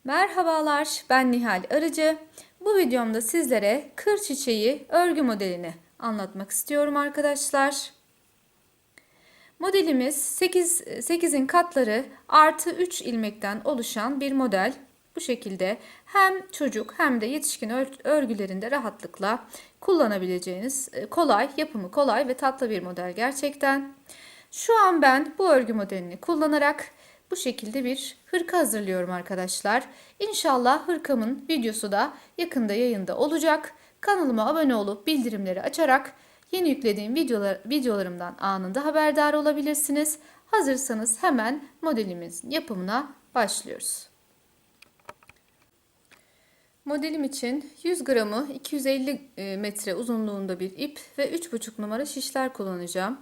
Merhabalar, ben Nihal Arıcı. Bu videomda sizlere kır çiçeği örgü modelini anlatmak istiyorum arkadaşlar. Modelimiz 8'in katları artı 3 ilmekten oluşan bir model. Bu şekilde hem çocuk hem de yetişkin örgülerinde rahatlıkla kullanabileceğiniz yapımı kolay ve tatlı bir model gerçekten. Şu an ben bu örgü modelini kullanarak bu şekilde bir hırka hazırlıyorum arkadaşlar. İnşallah hırkamın videosu da yakında yayında olacak. Kanalıma abone olup bildirimleri açarak yeni yüklediğim videolarımdan anında haberdar olabilirsiniz. Hazırsanız hemen modelimizin yapımına başlıyoruz. Modelim için 100 gramı 250 metre uzunluğunda bir ip ve 3,5 numara şişler kullanacağım.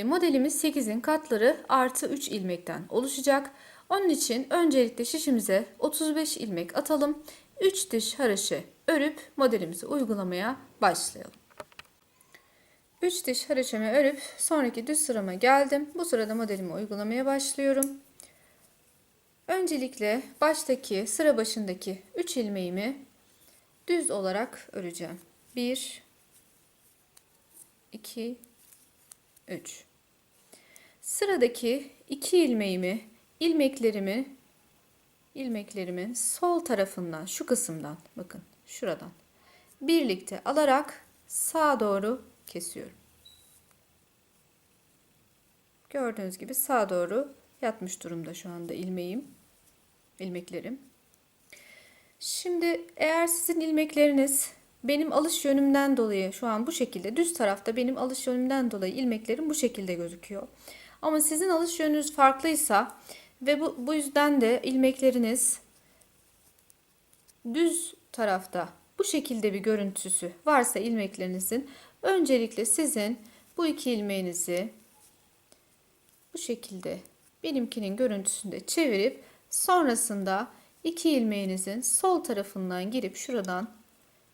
Modelimiz 8'in katları artı 3 ilmekten oluşacak. Onun için öncelikle şişimize 35 ilmek atalım. 3 diş haraşo örüp modelimizi uygulamaya başlayalım. 3 diş haraşomu örüp sonraki düz sırama geldim. Bu sırada modelimi uygulamaya başlıyorum. Öncelikle baştaki sıra başındaki 3 ilmeğimi düz olarak öreceğim. 1 2 3. Sıradaki 2 ilmeğimi ilmeklerimin sol tarafından, şu kısımdan, bakın şuradan birlikte alarak sağa doğru kesiyorum. Gördüğünüz gibi sağa doğru yatmış durumda şu anda ilmeklerim. Şimdi eğer sizin ilmekleriniz benim alış yönümden dolayı şu an bu şekilde, düz tarafta benim alış yönümden dolayı ilmeklerim bu şekilde gözüküyor. Ama sizin alış yönünüz farklıysa ve bu yüzden de ilmekleriniz düz tarafta bu şekilde bir görüntüsü varsa ilmeklerinizin, öncelikle sizin bu iki ilmeğinizi bu şekilde benimkinin görüntüsünde çevirip sonrasında iki ilmeğinizin sol tarafından girip şuradan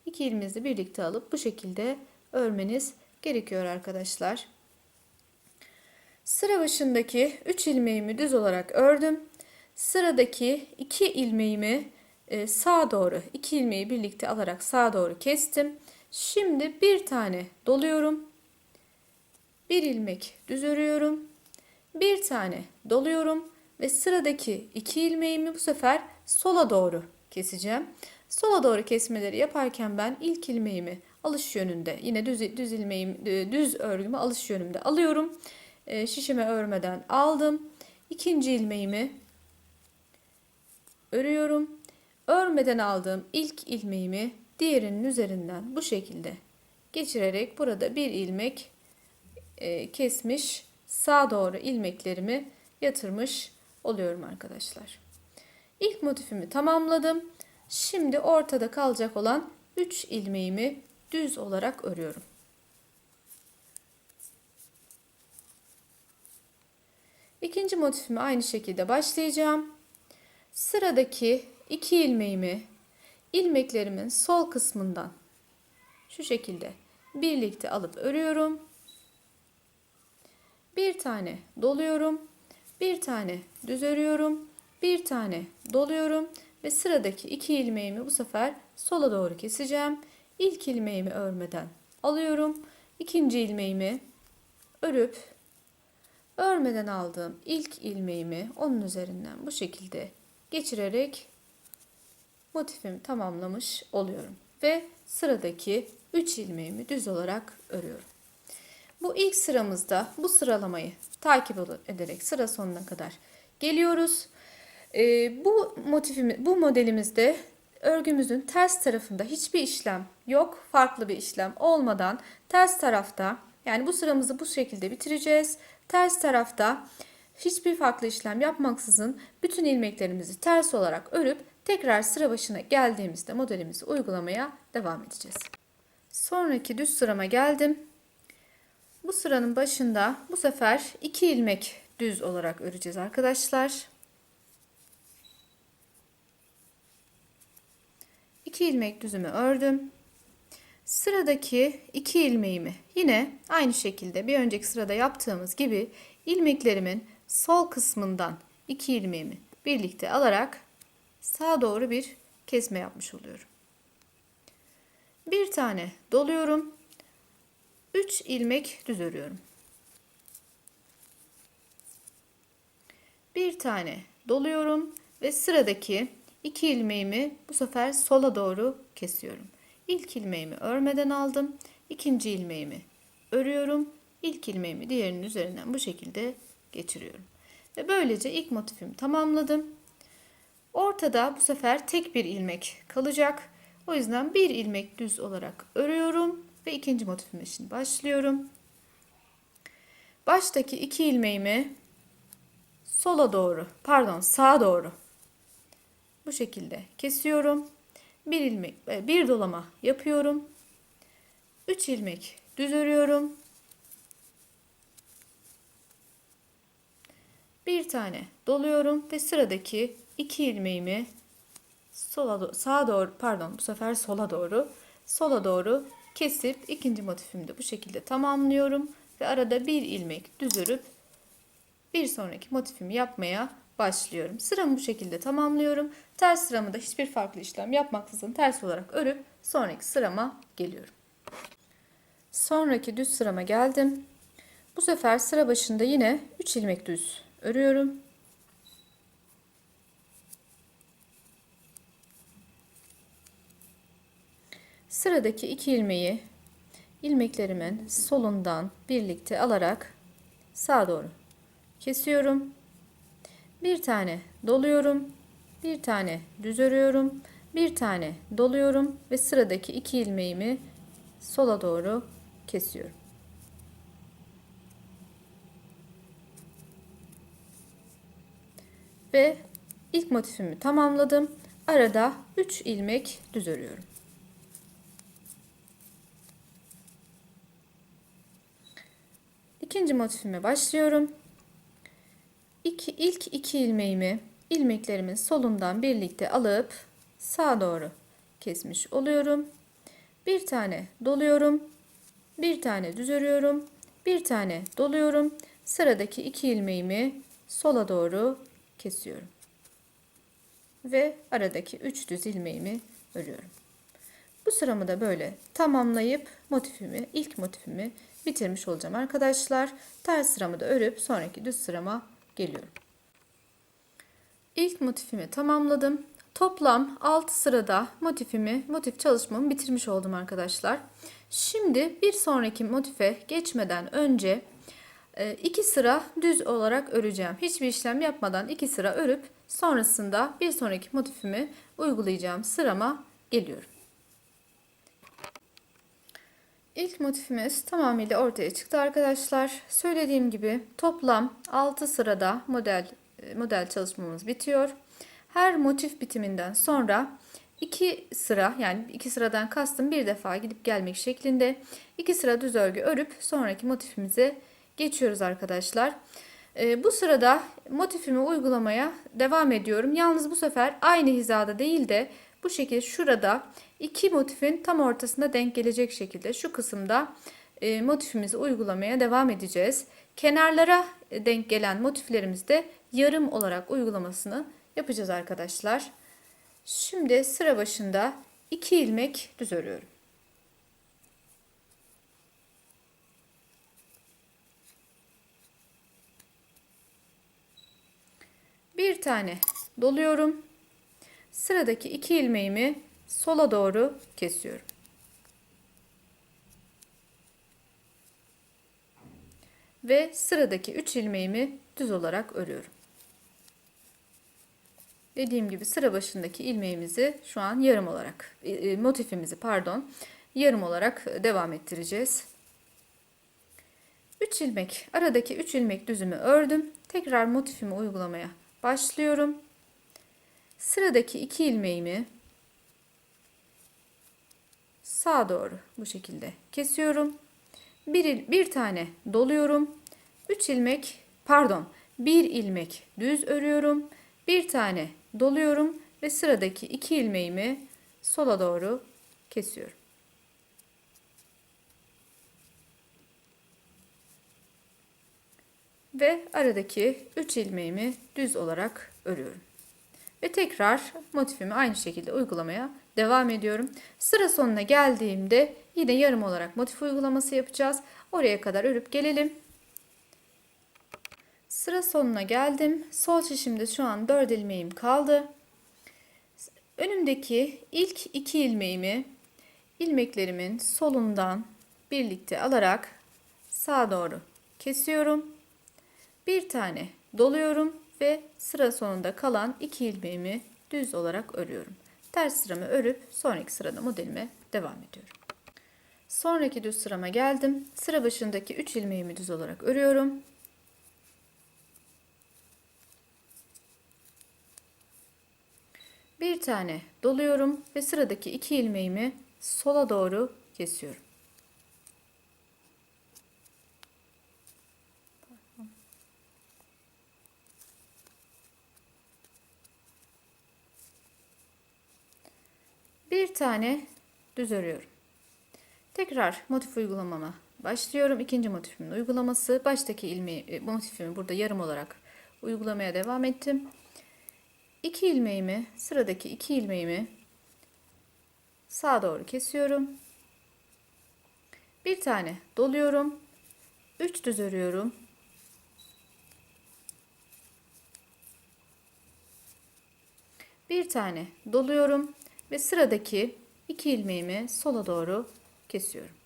iki ilmeğinizi birlikte alıp bu şekilde örmeniz gerekiyor arkadaşlar. Sıra başındaki 3 ilmeğimi düz olarak ördüm. Sıradaki 2 ilmeğimi sağa doğru, 2 ilmeği birlikte alarak sağa doğru kestim. Şimdi bir tane doluyorum. Bir ilmek düz örüyorum. Bir tane doluyorum ve sıradaki 2 ilmeğimi bu sefer sola doğru keseceğim. Sola doğru kesmeleri yaparken ben ilk ilmeğimi alış yönünde, yine düz örgümü alış yönümde alıyorum. Şişime örmeden aldım. İkinci ilmeğimi örüyorum. Örmeden aldığım ilk ilmeğimi diğerinin üzerinden bu şekilde geçirerek burada bir ilmek kesmiş, sağa doğru ilmeklerimi yatırmış oluyorum arkadaşlar. İlk motifimi tamamladım. Şimdi ortada kalacak olan 3 ilmeğimi düz olarak örüyorum. İkinci motifimi aynı şekilde başlayacağım. Sıradaki 2 ilmeğimi ilmeklerimin sol kısmından şu şekilde birlikte alıp örüyorum. Bir tane doluyorum. Bir tane düz örüyorum. Bir tane doluyorum ve sıradaki 2 ilmeğimi bu sefer sola doğru keseceğim. İlk ilmeğimi örmeden alıyorum. İkinci ilmeğimi örüp örmeden aldığım ilk ilmeğimi onun üzerinden bu şekilde geçirerek motifimi tamamlamış oluyorum ve sıradaki 3 ilmeğimi düz olarak örüyorum. Bu ilk sıramızda bu sıralamayı takip ederek sıra sonuna kadar geliyoruz. Bu modelimizde örgümüzün ters tarafında hiçbir işlem yok. Farklı bir işlem olmadan ters tarafta, yani bu sıramızı bu şekilde bitireceğiz. Ters tarafta hiçbir farklı işlem yapmaksızın bütün ilmeklerimizi ters olarak örüp tekrar sıra başına geldiğimizde modelimizi uygulamaya devam edeceğiz. Sonraki düz sırama geldim. Bu sıranın başında bu sefer 2 ilmek düz olarak öreceğiz arkadaşlar. 2 ilmek düzümü ördüm. Sıradaki 2 ilmeğimi yine aynı şekilde bir önceki sırada yaptığımız gibi ilmeklerimin sol kısmından 2 ilmeğimi birlikte alarak sağa doğru bir kesme yapmış oluyorum. Bir tane doluyorum. 3 ilmek düz örüyorum. Bir tane doluyorum ve sıradaki 2 ilmeğimi bu sefer sola doğru kesiyorum. İlk ilmeğimi örmeden aldım. İkinci ilmeğimi örüyorum. İlk ilmeğimi diğerinin üzerinden bu şekilde geçiriyorum. Ve böylece ilk motifimi tamamladım. Ortada bu sefer tek bir ilmek kalacak. O yüzden bir ilmek düz olarak örüyorum ve ikinci motifim için başlıyorum. Baştaki 2 ilmeğimi sağa doğru bu şekilde kesiyorum. Bir dolama yapıyorum. 3 ilmek düz örüyorum. Bir tane doluyorum ve sıradaki 2 ilmeğimi sola doğru kesip ikinci motifimi de bu şekilde tamamlıyorum ve arada bir ilmek düz örüp bir sonraki motifimi yapmaya başlıyorum. Sıramı bu şekilde tamamlıyorum. Ters sıramı da hiçbir farklı işlem yapmaksızın ters olarak örüp sonraki sırama geliyorum. Sonraki düz sırama geldim. Bu sefer sıra başında yine 3 ilmek düz örüyorum. Sıradaki 2 ilmeği ilmeklerimin solundan birlikte alarak sağa doğru kesiyorum. Bir tane doluyorum. Bir tane düz örüyorum. Bir tane doluyorum ve sıradaki 2 ilmeğimi sola doğru kesiyorum. Ve ilk motifimi tamamladım. Arada 3 ilmek düz örüyorum. İkinci motifime başlıyorum. İlk 2 ilmeğimi ilmeklerimin solundan birlikte alıp sağa doğru kesmiş oluyorum. Bir tane doluyorum. Bir tane düz örüyorum. Bir tane doluyorum. Sıradaki 2 ilmeğimi sola doğru kesiyorum. Ve aradaki 3 düz ilmeğimi örüyorum. Bu sıramı da böyle tamamlayıp ilk motifimi bitirmiş olacağım arkadaşlar. Ters sıramı da örüp sonraki düz sırama geliyorum. İlk motifimi tamamladım. Toplam 6 sırada motif çalışmamı bitirmiş oldum arkadaşlar. Şimdi bir sonraki motife geçmeden önce 2 sıra düz olarak öreceğim. Hiçbir işlem yapmadan 2 sıra örüp sonrasında bir sonraki motifimi uygulayacağım sırama geliyorum. İlk motifimiz tamamıyla ortaya çıktı arkadaşlar. Söylediğim gibi toplam 6 sırada model çalışmamız bitiyor. Her motif bitiminden sonra 2 sıra, yani 2 sıradan kastım bir defa gidip gelmek şeklinde 2 sıra düz örgü örüp sonraki motifimize geçiyoruz arkadaşlar. Bu sırada motifimi uygulamaya devam ediyorum. Yalnız bu sefer aynı hizada değil de bu şekilde şurada iki motifin tam ortasına denk gelecek şekilde şu kısımda motifimizi uygulamaya devam edeceğiz. Kenarlara denk gelen motiflerimizde yarım olarak uygulamasını yapacağız arkadaşlar. Şimdi sıra başında 2 ilmek düz örüyorum. Bir tane doluyorum. Sıradaki 2 ilmeğimi sola doğru kesiyorum. Ve sıradaki 3 ilmeğimi düz olarak örüyorum. Dediğim gibi sıra başındaki ilmeğimizi şu an motifimizi yarım olarak devam ettireceğiz. 3 ilmek, aradaki 3 ilmek düzümü ördüm. Tekrar motifimi uygulamaya başlıyorum. Sıradaki 2 ilmeğimi sağa doğru bu şekilde kesiyorum. Bir tane doluyorum. 1 ilmek düz örüyorum. Bir tane doluyorum ve sıradaki 2 ilmeğimi sola doğru kesiyorum. Ve aradaki 3 ilmeğimi düz olarak örüyorum. Ve tekrar motifimi aynı şekilde uygulamaya devam ediyorum. Sıra sonuna geldiğimde yine yarım olarak motif uygulaması yapacağız. Oraya kadar örüp gelelim. Sıra sonuna geldim. Sol şişimde şu an 4 ilmeğim kaldı. Önümdeki ilk 2 ilmeğimi ilmeklerimin solundan birlikte alarak sağa doğru kesiyorum. Bir tane doluyorum ve sıra sonunda kalan 2 ilmeğimi düz olarak örüyorum. Ters sıramı örüp sonraki sırada modelime devam ediyorum. Sonraki düz sırama geldim. Sıra başındaki 3 ilmeğimi düz olarak örüyorum. Bir tane doluyorum ve sıradaki 2 ilmeğimi sola doğru kesiyorum. Bir tane düz örüyorum. Tekrar motif uygulamama başlıyorum. İkinci motifimin uygulaması. Baştaki ilmeği, motifimi burada yarım olarak uygulamaya devam ettim. 2 ilmeğimi, sıradaki 2 ilmeğimi sağa doğru kesiyorum. Bir tane doluyorum. 3 düz örüyorum. Bir tane doluyorum ve sıradaki 2 ilmeğimi sola doğru kesiyorum.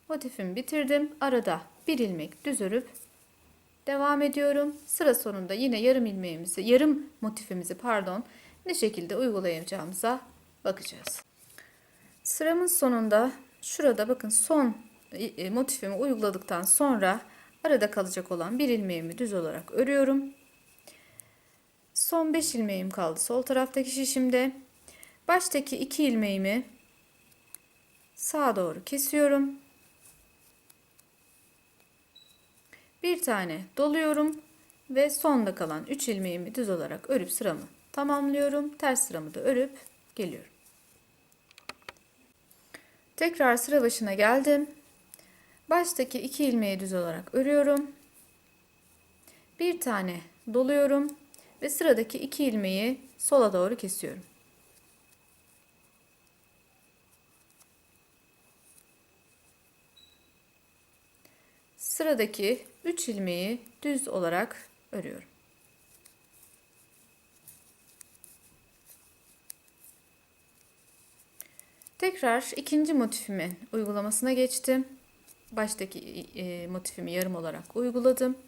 Motifimi bitirdim. Arada bir ilmek düz örüp devam ediyorum. Sıra sonunda yine yarım motifimizi ne şekilde uygulayacağımıza bakacağız. Sıramın sonunda şurada bakın son motifimi uyguladıktan sonra arada kalacak olan bir ilmeğimi düz olarak örüyorum. Son 5 ilmeğim kaldı sol taraftaki şişimde. Baştaki 2 ilmeğimi sağa doğru kesiyorum. Bir tane doluyorum ve sonda kalan 3 ilmeğimi düz olarak örüp sıramı tamamlıyorum. Ters sıramı da örüp geliyorum. Tekrar sıra başına geldim. Baştaki 2 ilmeği düz olarak örüyorum. Bir tane doluyorum ve sıradaki 2 ilmeği sola doğru kesiyorum. Sıradaki 3 ilmeği düz olarak örüyorum. Tekrar ikinci motifimin uygulamasına geçtim. Baştaki motifimi yarım olarak uyguladım.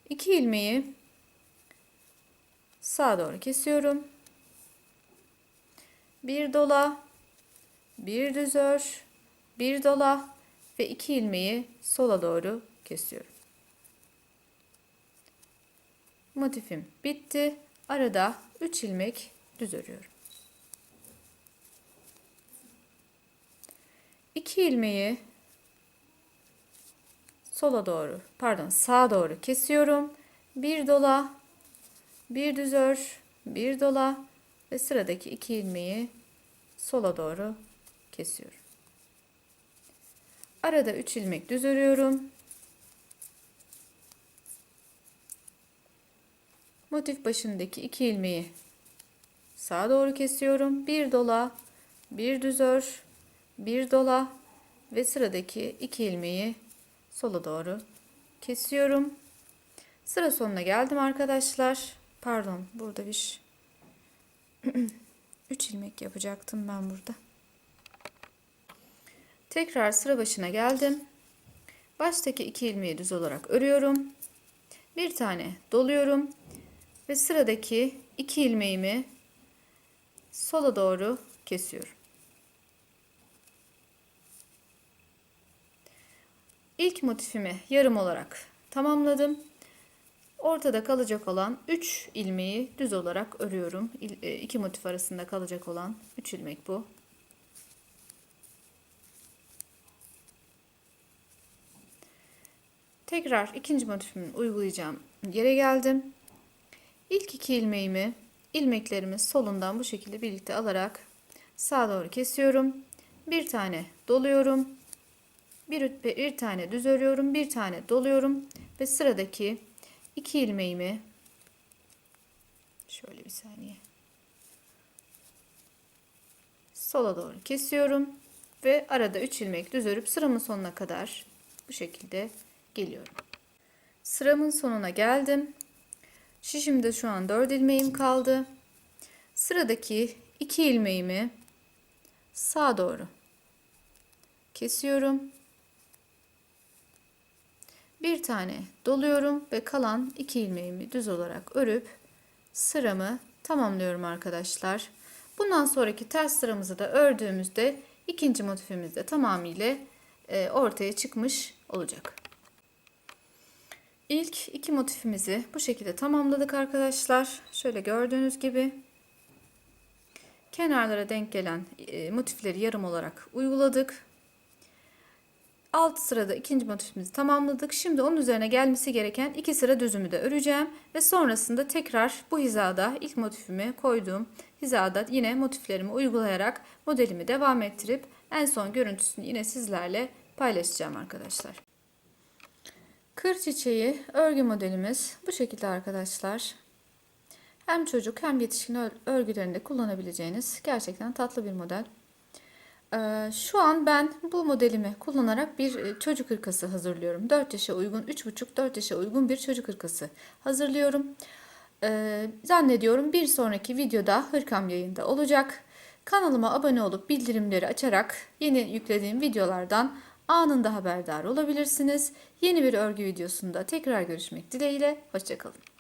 2 ilmeği sağa doğru kesiyorum. Bir dola, bir düz ör, bir dola ve 2 ilmeği sola doğru kesiyorum. Motifim bitti. Arada 3 ilmek düz örüyorum. 2 ilmeği sağa doğru kesiyorum. Bir dola, bir düz ör, bir dola ve sıradaki 2 ilmeği sola doğru kesiyorum. Arada 3 ilmek düz örüyorum. Motif başındaki 2 ilmeği sağa doğru kesiyorum. Bir dola, bir düz ör, bir dola ve sıradaki 2 ilmeği sola doğru kesiyorum. Sıra sonuna geldim arkadaşlar. Pardon, burada 3 ilmek yapacaktım ben burada. Tekrar sıra başına geldim. Baştaki 2 ilmeği düz olarak örüyorum. Bir tane doluyorum ve sıradaki 2 ilmeğimi sola doğru kesiyorum. İlk motifimi yarım olarak tamamladım. Ortada kalacak olan 3 ilmeği düz olarak örüyorum. İki motif arasında kalacak olan 3 ilmek bu. Tekrar ikinci motifimin uygulayacağım yere geldim. İlk 2 ilmeklerimi solundan bu şekilde birlikte alarak sağa doğru kesiyorum. Bir tane doluyorum. Bir tane düz örüyorum. Bir tane doluyorum ve sıradaki 2 ilmeğimi Şöyle bir saniye. Sola doğru kesiyorum ve arada 3 ilmek düz örüp sıramın sonuna kadar bu şekilde geliyorum. Sıramın sonuna geldim. Şişimde şu an 4 ilmeğim kaldı. Sıradaki 2 ilmeğimi sağa doğru kesiyorum. Bir tane doluyorum ve kalan 2 ilmeğimi düz olarak örüp sıramı tamamlıyorum arkadaşlar. Bundan sonraki ters sıramızı da ördüğümüzde ikinci motifimiz de tamamıyla ortaya çıkmış olacak. İlk iki motifimizi bu şekilde tamamladık arkadaşlar. Şöyle gördüğünüz gibi kenarlara denk gelen motifleri yarım olarak uyguladık. Alt sırada ikinci motifimizi tamamladık. Şimdi onun üzerine gelmesi gereken 2 sıra düzümü de öreceğim. Ve sonrasında tekrar bu hizada ilk motifimi koyduğum hizada yine motiflerimi uygulayarak modelimi devam ettirip en son görüntüsünü yine sizlerle paylaşacağım arkadaşlar. Kır çiçeği örgü modelimiz bu şekilde arkadaşlar. Hem çocuk hem yetişkin örgülerinde kullanabileceğiniz gerçekten tatlı bir model. Şu an ben bu modelimi kullanarak bir çocuk hırkası hazırlıyorum. 4 yaşa uygun, 3,5-4 yaşa uygun bir çocuk hırkası hazırlıyorum. Zannediyorum bir sonraki videoda hırkam yayında olacak. Kanalıma abone olup bildirimleri açarak yeni yüklediğim videolardan anında haberdar olabilirsiniz. Yeni bir örgü videosunda tekrar görüşmek dileğiyle. Hoşça kalın.